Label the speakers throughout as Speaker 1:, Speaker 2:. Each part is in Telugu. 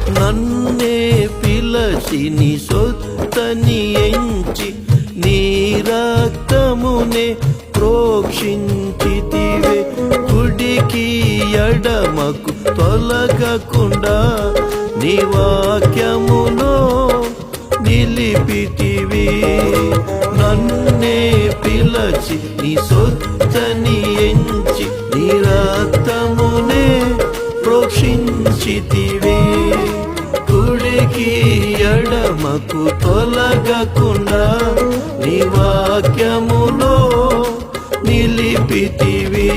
Speaker 1: నన్నే పిలచి నీ సొత్తని ఎంచి నీ రక్తమునే ప్రోక్షించితివే. కుడికి ఎడమకు తొలగకుండా నీ వాక్యములో నిలిపితివి. నన్నే పిలచి నీ సొత్తని ఎంచి నీ రక్తమునే ప్రోక్షించితివి. కుడికి ఎడమకు తొలగకుండా నీ వాక్యములో నిలిపితివి.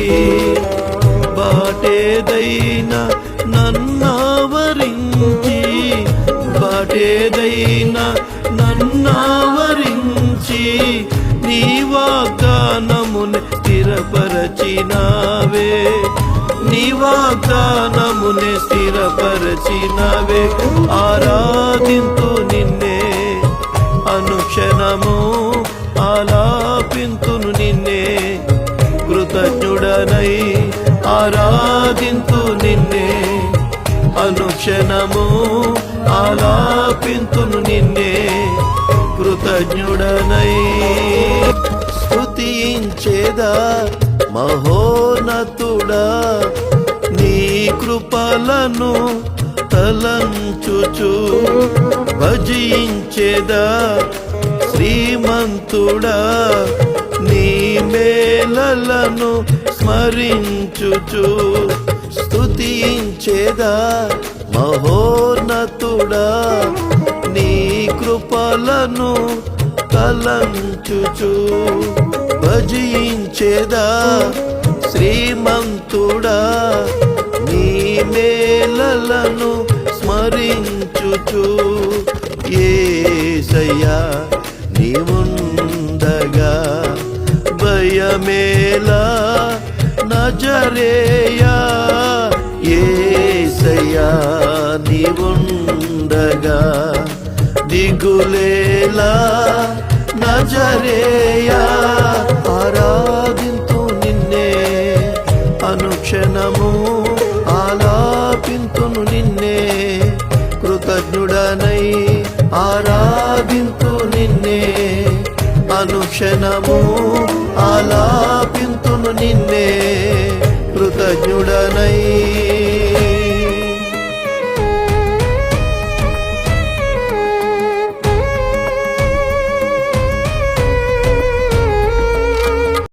Speaker 1: బాటేదైనా నన్నావరించి, బాటేదైనా నన్నావరించి నీ వాగ్దానమునే స్థిరపరచినావే. నీ వాగ్దానమునే స్థిరపరచినావే. ఆరాధింతు నిన్నే అనుక్షణము, ఆలాపింతును నిన్నే కృతజ్ఞుడనై. ఆరాధింతు నిన్నే అనుక్షణము, ఆలాపింతును నిన్నే కృతజ్ఞుడనై. స్తుతించేదా మహోన్నతుడా, నీ కృపలను తలంచుచు. భజించేదా శ్రీమంతుడా, నీ మేలలను స్మరించుచు. స్తుతించేదా మహోన్నతుడా, నీ కృపలను తలంచుచు. భజించేదా శ్రీమంతుడా, నీ మేలలను స్మరించుచు. యేసయ్యా నీవుండగా భయమేలా నజరేయా. యేసయ్యా నీవుండగా దిగులేలా నజరేయా. ఆరాధింతు నిన్నే అనుక్షణము, ఆలాపింతును నిన్నే కృతజ్ఞుడనై. ఆరాధింతు నిన్నే అనుక్షణము, ఆలాపింతును నిన్నే కృతజ్ఞుడనై.